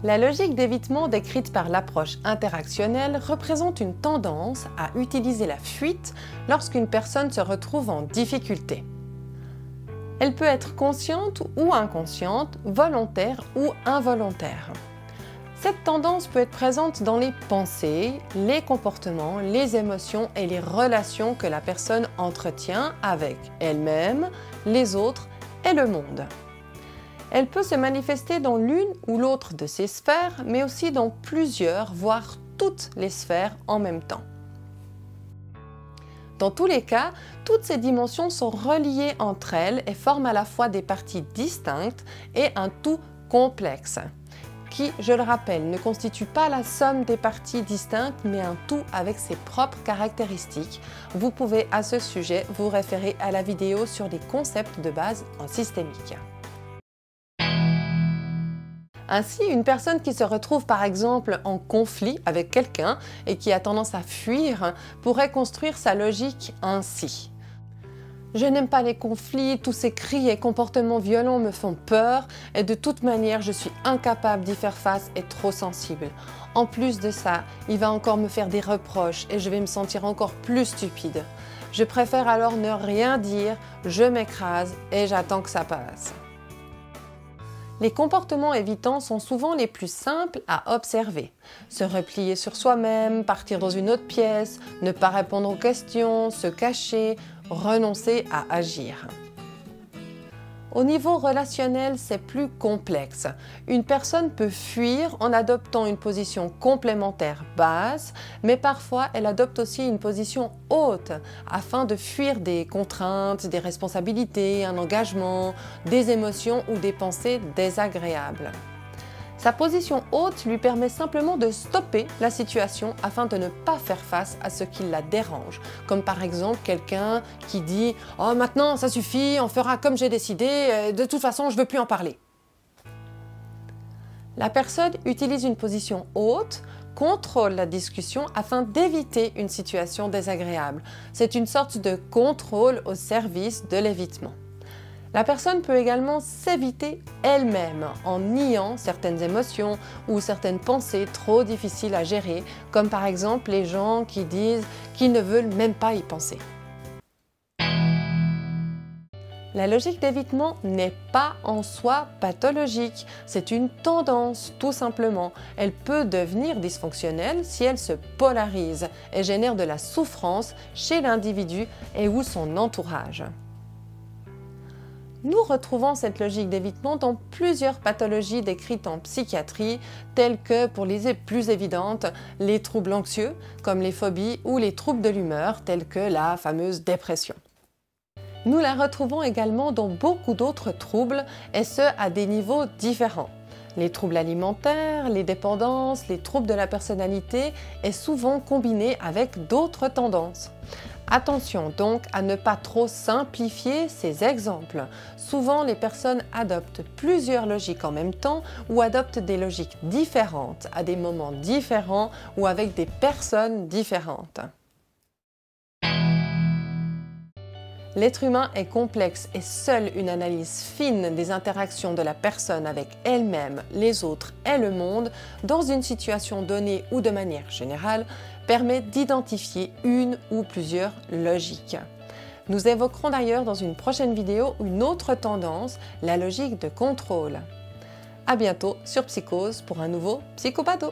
La logique d'évitement décrite par l'approche interactionnelle représente une tendance à utiliser la fuite lorsqu'une personne se retrouve en difficulté. Elle peut être consciente ou inconsciente, volontaire ou involontaire. Cette tendance peut être présente dans les pensées, les comportements, les émotions et les relations que la personne entretient avec elle-même, les autres et le monde. Elle peut se manifester dans l'une ou l'autre de ces sphères, mais aussi dans plusieurs, voire toutes les sphères en même temps. Dans tous les cas, toutes ces dimensions sont reliées entre elles et forment à la fois des parties distinctes et un tout complexe, qui, je le rappelle, ne constitue pas la somme des parties distinctes, mais un tout avec ses propres caractéristiques. Vous pouvez à ce sujet vous référer à la vidéo sur les concepts de base en systémique. Ainsi, une personne qui se retrouve par exemple en conflit avec quelqu'un et qui a tendance à fuir pourrait construire sa logique ainsi. Je n'aime pas les conflits, tous ces cris et comportements violents me font peur et de toute manière je suis incapable d'y faire face et trop sensible. En plus de ça, il va encore me faire des reproches et je vais me sentir encore plus stupide. Je préfère alors ne rien dire, je m'écrase et j'attends que ça passe. Les comportements évitants sont souvent les plus simples à observer. Se replier sur soi-même, partir dans une autre pièce, ne pas répondre aux questions, se cacher, renoncer à agir. Au niveau relationnel, c'est plus complexe. Une personne peut fuir en adoptant une position complémentaire basse, mais parfois elle adopte aussi une position haute afin de fuir des contraintes, des responsabilités, un engagement, des émotions ou des pensées désagréables. Sa position haute lui permet simplement de stopper la situation afin de ne pas faire face à ce qui la dérange. Comme par exemple quelqu'un qui dit « Oh maintenant ça suffit, on fera comme j'ai décidé, de toute façon je ne veux plus en parler ». La personne utilise une position haute, contrôle la discussion afin d'éviter une situation désagréable. C'est une sorte de contrôle au service de l'évitement. La personne peut également s'éviter elle-même en niant certaines émotions ou certaines pensées trop difficiles à gérer, comme par exemple les gens qui disent qu'ils ne veulent même pas y penser. La logique d'évitement n'est pas en soi pathologique, c'est une tendance tout simplement. Elle peut devenir dysfonctionnelle si elle se polarise et génère de la souffrance chez l'individu et ou son entourage. Nous retrouvons cette logique d'évitement dans plusieurs pathologies décrites en psychiatrie, telles que, pour les plus évidentes, les troubles anxieux, comme les phobies, ou les troubles de l'humeur, tels que la fameuse dépression. Nous la retrouvons également dans beaucoup d'autres troubles, et ce à des niveaux différents. Les troubles alimentaires, les dépendances, les troubles de la personnalité est souvent combiné avec d'autres tendances. Attention donc à ne pas trop simplifier ces exemples. Souvent, les personnes adoptent plusieurs logiques en même temps ou adoptent des logiques différentes à des moments différents ou avec des personnes différentes. L'être humain est complexe et seule une analyse fine des interactions de la personne avec elle-même, les autres et le monde dans une situation donnée ou de manière générale permet d'identifier une ou plusieurs logiques. Nous évoquerons d'ailleurs dans une prochaine vidéo une autre tendance, la logique de contrôle. À bientôt sur Psychose pour un nouveau Psychopado.